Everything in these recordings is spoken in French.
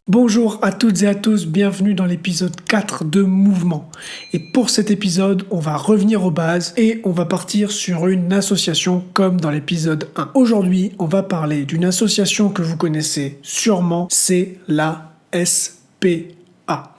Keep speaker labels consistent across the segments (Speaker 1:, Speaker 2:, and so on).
Speaker 1: Bonjour à toutes et à tous, bienvenue dans l'épisode 4 de Mouvement. Et pour cet épisode, on va revenir aux bases et on va partir sur une association comme dans l'épisode 1. Aujourd'hui, on va parler d'une association que vous connaissez sûrement, c'est la SPA.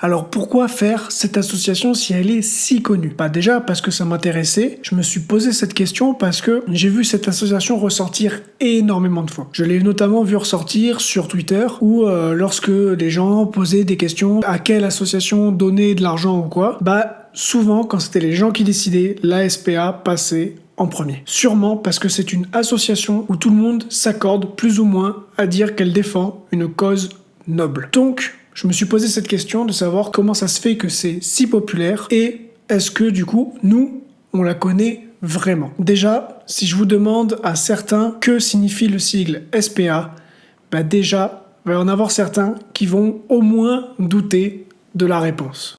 Speaker 1: Alors pourquoi faire cette association si elle est si connue ? Déjà parce que ça m'intéressait, je me suis posé cette question parce que j'ai vu cette association ressortir énormément de fois. Je l'ai notamment vu ressortir sur Twitter où lorsque des gens posaient des questions à quelle association donner de l'argent ou quoi, souvent quand c'était les gens qui décidaient, la SPA passait en premier. Sûrement parce que c'est une association où tout le monde s'accorde plus ou moins à dire qu'elle défend une cause noble. Donc, je me suis posé cette question de savoir comment ça se fait que c'est si populaire et est-ce que du coup, nous, on la connaît vraiment. Déjà, si je vous demande à certains que signifie le sigle SPA, déjà, il va y en avoir certains qui vont au moins douter de la réponse.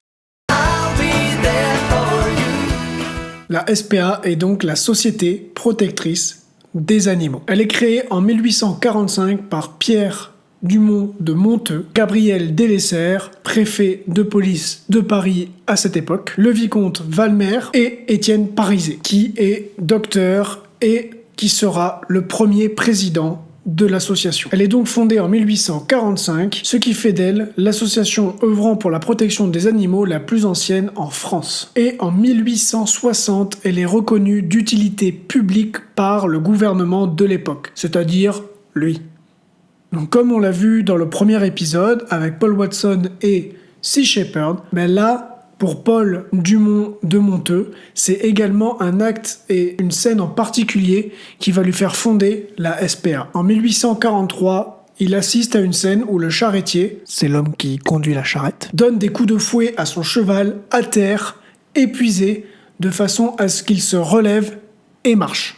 Speaker 1: La SPA est donc la Société protectrice des animaux. Elle est créée en 1845 par Pierre Dumont de Monteux, Gabriel Delessert, préfet de police de Paris à cette époque, le vicomte Valmer et Étienne Parizet, qui est docteur et qui sera le premier président de l'association. Elle est donc fondée en 1845, ce qui fait d'elle l'association œuvrant pour la protection des animaux la plus ancienne en France. Et en 1860, elle est reconnue d'utilité publique par le gouvernement de l'époque, c'est-à-dire lui. Donc comme on l'a vu dans le premier épisode avec Paul Watson et Sea Shepherd, là, pour Paul Dumont de Monteux, c'est également un acte et une scène en particulier qui va lui faire fonder la SPA. En 1843, il assiste à une scène où le charretier, c'est l'homme qui conduit la charrette, donne des coups de fouet à son cheval à terre, épuisé, de façon à ce qu'il se relève et marche.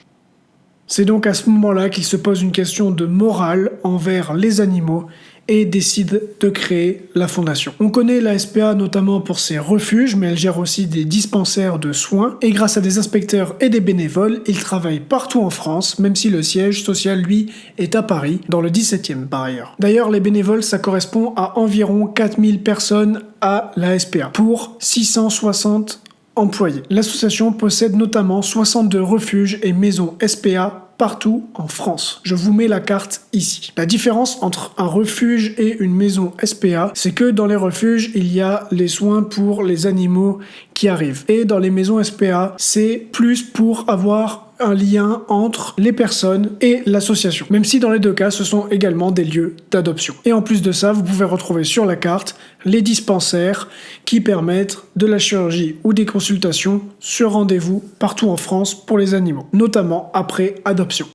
Speaker 1: C'est donc à ce moment-là qu'il se pose une question de morale envers les animaux et décide de créer la fondation. On connaît la SPA notamment pour ses refuges, mais elle gère aussi des dispensaires de soins, et grâce à des inspecteurs et des bénévoles, il travaille partout en France, même si le siège social, lui, est à Paris, dans le 17e par ailleurs. D'ailleurs, les bénévoles, ça correspond à environ 4000 personnes à la SPA, pour 660 employés. L'association possède notamment 62 refuges et maisons SPA partout en France. Je vous mets la carte ici. La différence entre un refuge et une maison SPA, c'est que dans les refuges, il y a les soins pour les animaux qui arrivent. Et dans les maisons SPA, c'est plus pour avoir un lien entre les personnes et l'association. Même si dans les deux cas, ce sont également des lieux d'adoption. Et en plus de ça, vous pouvez retrouver sur la carte les dispensaires qui permettent de la chirurgie ou des consultations sur rendez-vous partout en France pour les animaux, notamment après adoption.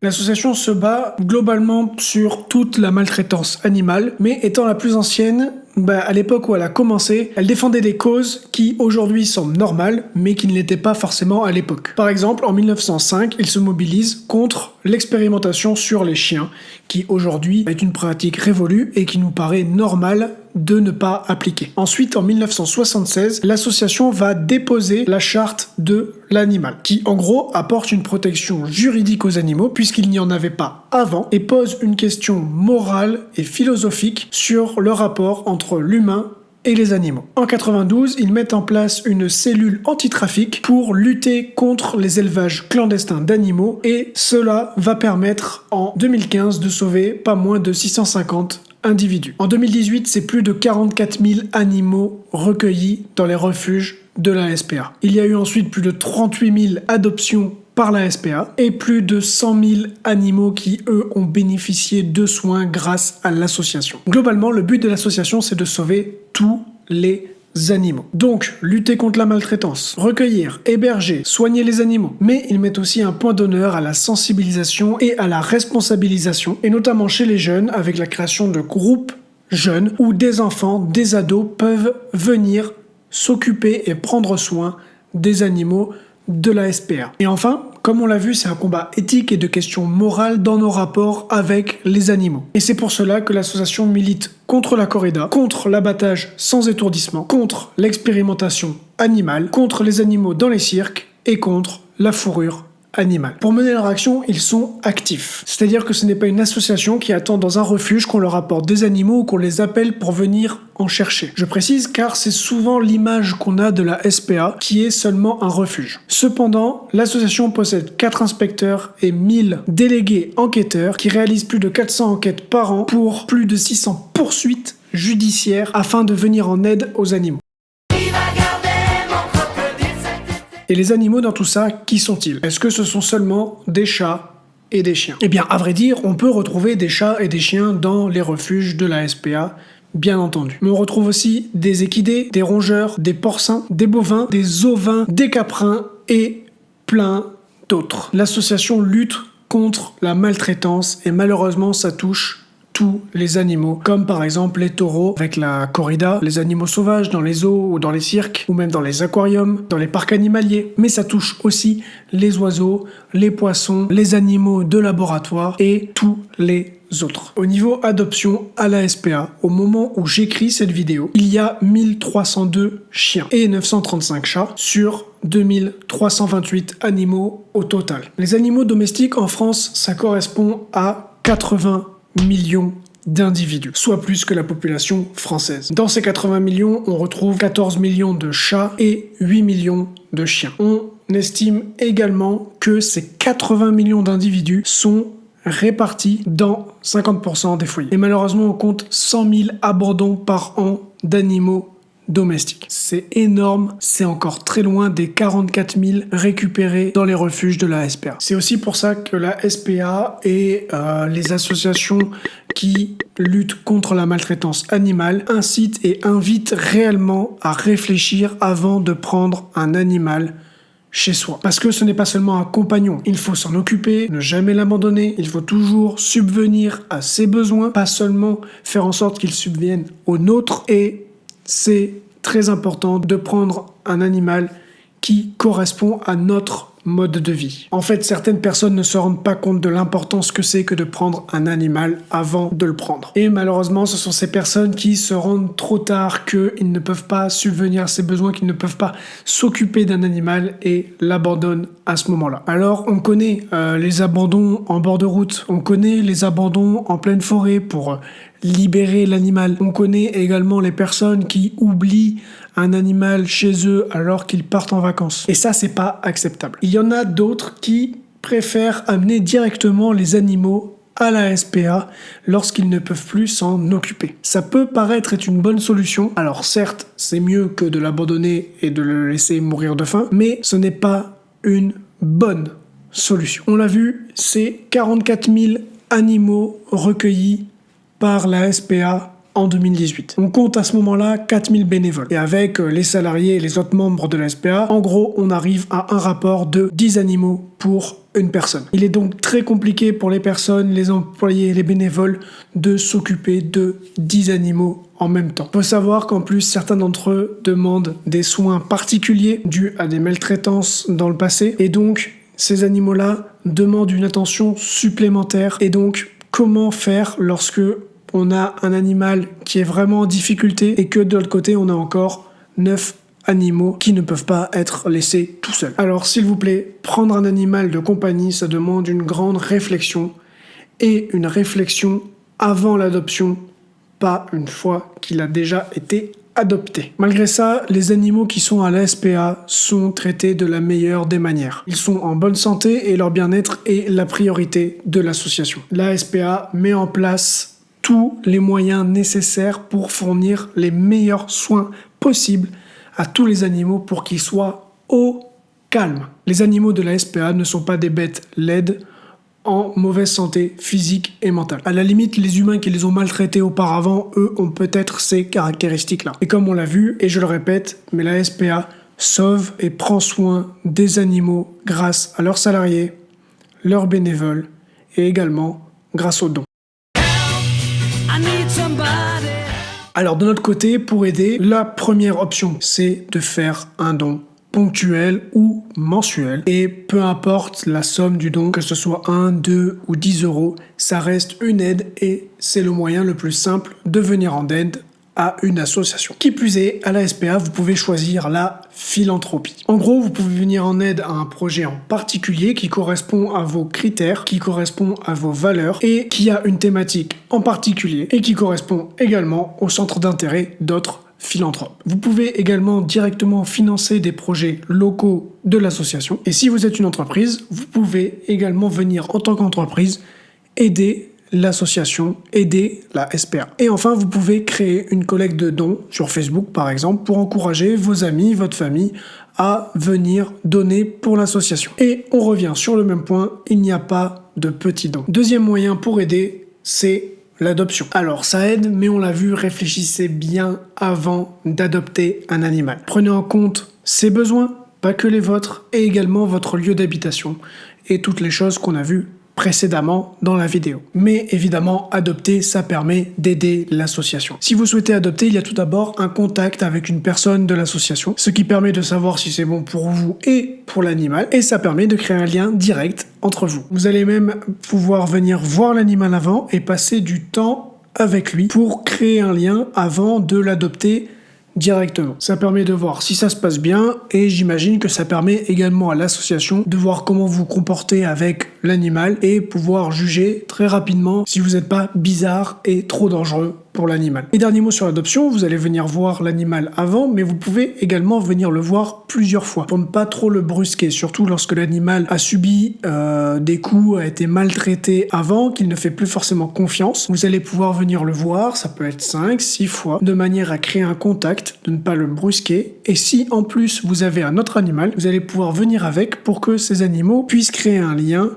Speaker 1: L'association se bat globalement sur toute la maltraitance animale, mais étant la plus ancienne, à l'époque où elle a commencé, elle défendait des causes qui aujourd'hui semblent normales, mais qui ne l'étaient pas forcément à l'époque. Par exemple, en 1905, il se mobilise contre l'expérimentation sur les chiens, qui aujourd'hui est une pratique révolue et qui nous paraît normale de ne pas appliquer. Ensuite, en 1976, l'association va déposer la charte de l'animal, qui en gros apporte une protection juridique aux animaux, puisqu'il n'y en avait pas avant, et pose une question morale et philosophique sur le rapport entre l'humain et les animaux. En 92, ils mettent en place une cellule anti-trafic pour lutter contre les élevages clandestins d'animaux, et cela va permettre en 2015 de sauver pas moins de 650 individus. En 2018, c'est plus de 44 000 animaux recueillis dans les refuges de la SPA. Il y a eu ensuite plus de 38 000 adoptions par la SPA et plus de 100 000 animaux qui, eux, ont bénéficié de soins grâce à l'association. Globalement, le but de l'association, c'est de sauver tous les animaux. Donc, lutter contre la maltraitance, recueillir, héberger, soigner les animaux. Mais ils mettent aussi un point d'honneur à la sensibilisation et à la responsabilisation, et notamment chez les jeunes avec la création de groupes jeunes où des enfants, des ados peuvent venir s'occuper et prendre soin des animaux de la SPA. Et enfin, comme on l'a vu, c'est un combat éthique et de questions morales dans nos rapports avec les animaux. Et c'est pour cela que l'association milite contre la corrida, contre l'abattage sans étourdissement, contre l'expérimentation animale, contre les animaux dans les cirques et contre la fourrure animale. Pour mener leur action, ils sont actifs. C'est-à-dire que ce n'est pas une association qui attend dans un refuge qu'on leur apporte des animaux ou qu'on les appelle pour venir en chercher. Je précise car c'est souvent l'image qu'on a de la SPA qui est seulement un refuge. Cependant, l'association possède 4 inspecteurs et 1000 délégués enquêteurs qui réalisent plus de 400 enquêtes par an pour plus de 600 poursuites judiciaires afin de venir en aide aux animaux. Et les animaux dans tout ça, qui sont-ils? Est-ce que ce sont seulement des chats et des chiens? Eh bien, à vrai dire, on peut retrouver des chats et des chiens dans les refuges de la SPA, bien entendu. Mais on retrouve aussi des équidés, des rongeurs, des porcins, des bovins, des ovins, des caprins et plein d'autres. L'association lutte contre la maltraitance et malheureusement, ça touche tous les animaux, comme par exemple les taureaux avec la corrida, les animaux sauvages dans les zoos ou dans les cirques, ou même dans les aquariums, dans les parcs animaliers. Mais ça touche aussi les oiseaux, les poissons, les animaux de laboratoire et tous les autres. Au niveau adoption à la SPA, au moment où j'écris cette vidéo, il y a 1302 chiens et 935 chats sur 2328 animaux au total. Les animaux domestiques en France, ça correspond à 80 millions d'individus, soit plus que la population française. Dans ces 80 millions, on retrouve 14 millions de chats et 8 millions de chiens. On estime également que ces 80 millions d'individus sont répartis dans 50% des foyers. Et malheureusement, on compte 100 000 abandons par an d'animaux domestiques. C'est énorme, c'est encore très loin des 44 000 récupérés dans les refuges de la SPA. C'est aussi pour ça que la SPA et les associations qui luttent contre la maltraitance animale incitent et invitent réellement à réfléchir avant de prendre un animal chez soi. Parce que ce n'est pas seulement un compagnon, il faut s'en occuper, ne jamais l'abandonner, il faut toujours subvenir à ses besoins, pas seulement faire en sorte qu'il subvienne aux nôtres, et c'est très important de prendre un animal qui correspond à notre mode de vie. En fait, certaines personnes ne se rendent pas compte de l'importance que c'est que de prendre un animal avant de le prendre. Et malheureusement, ce sont ces personnes qui se rendent trop tard qu'ils ne peuvent pas subvenir à ses besoins, qu'ils ne peuvent pas s'occuper d'un animal et l'abandonnent à ce moment-là. Alors, on connaît les abandons en bord de route, on connaît les abandons en pleine forêt pour libérer l'animal. On connaît également les personnes qui oublient un animal chez eux alors qu'ils partent en vacances. Et ça, c'est pas acceptable. Il y en a d'autres qui préfèrent amener directement les animaux à la SPA lorsqu'ils ne peuvent plus s'en occuper. Ça peut paraître être une bonne solution. Alors certes, c'est mieux que de l'abandonner et de le laisser mourir de faim, mais ce n'est pas une bonne solution. On l'a vu, c'est 44 000 animaux recueillis par la SPA en 2018. On compte à ce moment-là 4000 bénévoles. Et avec les salariés et les autres membres de la SPA, en gros, on arrive à un rapport de 10 animaux pour une personne. Il est donc très compliqué pour les personnes, les employés et les bénévoles de s'occuper de 10 animaux en même temps. Il faut savoir qu'en plus, certains d'entre eux demandent des soins particuliers dus à des maltraitances dans le passé. Et donc, ces animaux-là demandent une attention supplémentaire. Et donc, comment faire lorsque on a un animal qui est vraiment en difficulté et que de l'autre côté, on a encore 9 animaux qui ne peuvent pas être laissés tout seuls. Alors, s'il vous plaît, prendre un animal de compagnie, ça demande une grande réflexion et une réflexion avant l'adoption, pas une fois qu'il a déjà été adopté. Malgré ça, les animaux qui sont à la SPA sont traités de la meilleure des manières. Ils sont en bonne santé et leur bien-être est la priorité de l'association. La SPA met en place tous les moyens nécessaires pour fournir les meilleurs soins possibles à tous les animaux pour qu'ils soient au calme. Les animaux de la SPA ne sont pas des bêtes laides en mauvaise santé physique et mentale. À la limite, les humains qui les ont maltraités auparavant, eux, ont peut-être ces caractéristiques-là. Et comme on l'a vu, et je le répète, mais la SPA sauve et prend soin des animaux grâce à leurs salariés, leurs bénévoles et également grâce aux dons. Alors de notre côté, pour aider, la première option, c'est de faire un don ponctuel ou mensuel. Et peu importe la somme du don, que ce soit 1, 2 ou 10 euros, ça reste une aide et c'est le moyen le plus simple de venir en aide à une association. Qui plus est, à la SPA, vous pouvez choisir la philanthropie. En gros, vous pouvez venir en aide à un projet en particulier qui correspond à vos critères, qui correspond à vos valeurs et qui a une thématique en particulier et qui correspond également au centre d'intérêt d'autres philanthropes. Vous pouvez également directement financer des projets locaux de l'association. Et si vous êtes une entreprise, vous pouvez également venir en tant qu'entreprise aider l'association, aider la SPA. Et enfin, vous pouvez créer une collecte de dons sur Facebook, par exemple, pour encourager vos amis, votre famille à venir donner pour l'association. Et on revient sur le même point, il n'y a pas de petits dons. Deuxième moyen pour aider, c'est l'adoption. Alors ça aide, mais on l'a vu, réfléchissez bien avant d'adopter un animal. Prenez en compte ses besoins, pas que les vôtres, et également votre lieu d'habitation et toutes les choses qu'on a vues précédemment dans la vidéo. Mais évidemment, adopter, ça permet d'aider l'association. Si vous souhaitez adopter, il y a tout d'abord un contact avec une personne de l'association, ce qui permet de savoir si c'est bon pour vous et pour l'animal, et ça permet de créer un lien direct entre vous. Vous allez même pouvoir venir voir l'animal avant et passer du temps avec lui pour créer un lien avant de l'adopter directement. Ça permet de voir si ça se passe bien et j'imagine que ça permet également à l'association de voir comment vous comportez avec l'animal et pouvoir juger très rapidement si vous n'êtes pas bizarre et trop dangereux pour l'animal. Et dernier mot sur l'adoption, vous allez venir voir l'animal avant, mais vous pouvez également venir le voir plusieurs fois pour ne pas trop le brusquer, surtout lorsque l'animal a subi des coups, a été maltraité avant, qu'il ne fait plus forcément confiance. Vous allez pouvoir venir le voir, ça peut être 5, 6 fois, de manière à créer un contact, de ne pas le brusquer. Et si en plus vous avez un autre animal, vous allez pouvoir venir avec pour que ces animaux puissent créer un lien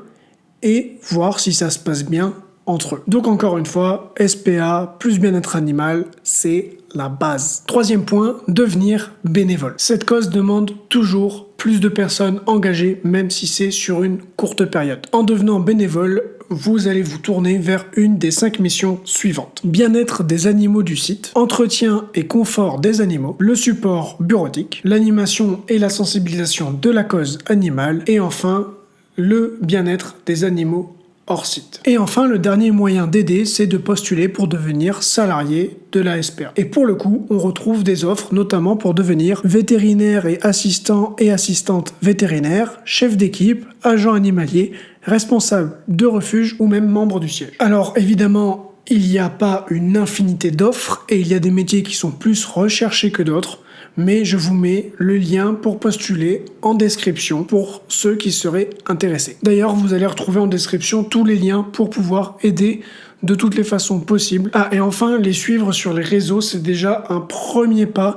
Speaker 1: et voir si ça se passe bien entre eux. Donc encore une fois, SPA plus bien-être animal, c'est la base. Troisième point, devenir bénévole. Cette cause demande toujours plus de personnes engagées, même si c'est sur une courte période. En devenant bénévole, vous allez vous tourner vers une des 5 missions suivantes. Bien-être des animaux du site, entretien et confort des animaux, le support bureautique, l'animation et la sensibilisation de la cause animale, et enfin, le bien-être des animaux hors site. Et enfin, le dernier moyen d'aider, c'est de postuler pour devenir salarié de la SPA. Et pour le coup, on retrouve des offres, notamment pour devenir vétérinaire et assistante vétérinaire, chef d'équipe, agent animalier, responsable de refuge ou même membre du siège. Alors évidemment, il n'y a pas une infinité d'offres et il y a des métiers qui sont plus recherchés que d'autres, mais je vous mets le lien pour postuler en description pour ceux qui seraient intéressés. D'ailleurs, vous allez retrouver en description tous les liens pour pouvoir aider de toutes les façons possibles. Ah, et enfin, les suivre sur les réseaux, c'est déjà un premier pas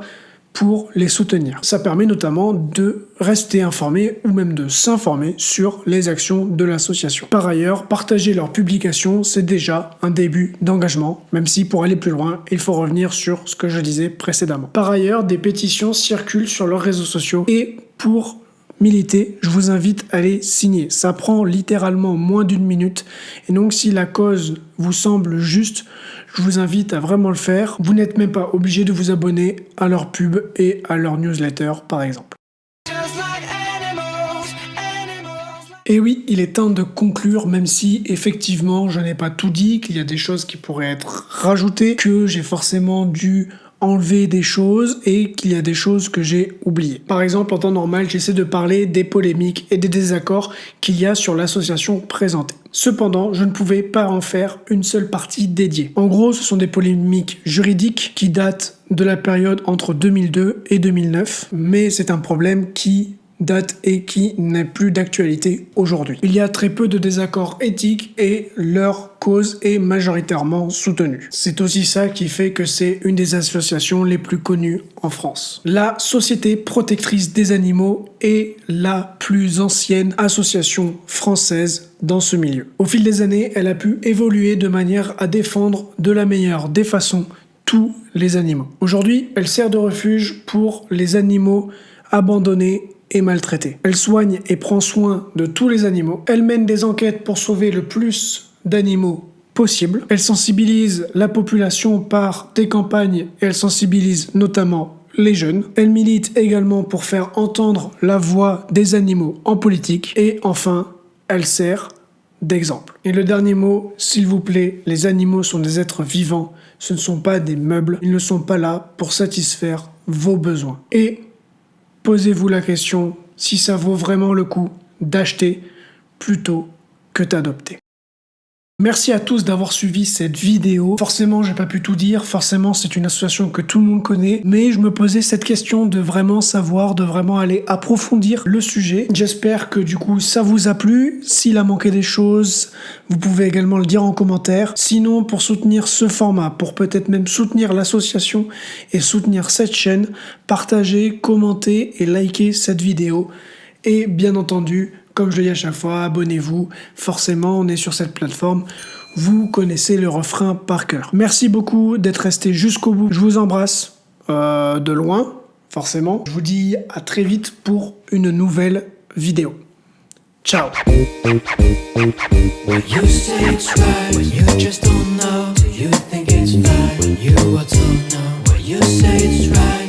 Speaker 1: pour les soutenir. Ça permet notamment de rester informé ou même de s'informer sur les actions de l'association. Par ailleurs, partager leurs publications, c'est déjà un début d'engagement, même si pour aller plus loin, il faut revenir sur ce que je disais précédemment. Par ailleurs, des pétitions circulent sur leurs réseaux sociaux et pour militer, je vous invite à les signer. Ça prend littéralement moins d'1 minute et donc si la cause vous semble juste, je vous invite à vraiment le faire. Vous n'êtes même pas obligé de vous abonner à leur pub et à leur newsletter par exemple. Et oui, il est temps de conclure, même si effectivement je n'ai pas tout dit, qu'il y a des choses qui pourraient être rajoutées, que j'ai forcément dû enlever des choses et qu'il y a des choses que j'ai oubliées. Par exemple, en temps normal, j'essaie de parler des polémiques et des désaccords qu'il y a sur l'association présentée. Cependant, je ne pouvais pas en faire une seule partie dédiée. En gros, ce sont des polémiques juridiques qui datent de la période entre 2002 et 2009, mais c'est un problème qui date et qui n'est plus d'actualité aujourd'hui. Il y a très peu de désaccords éthiques et leur cause est majoritairement soutenue. C'est aussi ça qui fait que c'est une des associations les plus connues en France. La Société protectrice des animaux est la plus ancienne association française dans ce milieu. Au fil des années, elle a pu évoluer de manière à défendre de la meilleure des façons tous les animaux. Aujourd'hui, elle sert de refuge pour les animaux abandonnés et maltraités. Elle soigne et prend soin de tous les animaux. Elle mène des enquêtes pour sauver le plus d'animaux possible. Elle sensibilise la population par des campagnes et elle sensibilise notamment les jeunes. Elle milite également pour faire entendre la voix des animaux en politique. Et enfin, elle sert d'exemple. Et le dernier mot, s'il vous plaît, les animaux sont des êtres vivants. Ce ne sont pas des meubles. Ils ne sont pas là pour satisfaire vos besoins. Et posez-vous la question si ça vaut vraiment le coup d'acheter plutôt que d'adopter. Merci à tous d'avoir suivi cette vidéo. Forcément, j'ai pas pu tout dire. Forcément, c'est une association que tout le monde connaît. Mais je me posais cette question de vraiment savoir, de vraiment aller approfondir le sujet. J'espère que du coup, ça vous a plu. S'il a manqué des choses, vous pouvez également le dire en commentaire. Sinon, pour soutenir ce format, pour peut-être même soutenir l'association et soutenir cette chaîne, partagez, commentez et likez cette vidéo. Et bien entendu, comme je le dis à chaque fois, abonnez-vous. Forcément, on est sur cette plateforme. Vous connaissez le refrain par cœur. Merci beaucoup d'être resté jusqu'au bout. Je vous embrasse de loin, forcément. Je vous dis à très vite pour une nouvelle vidéo. Ciao. You say it's right.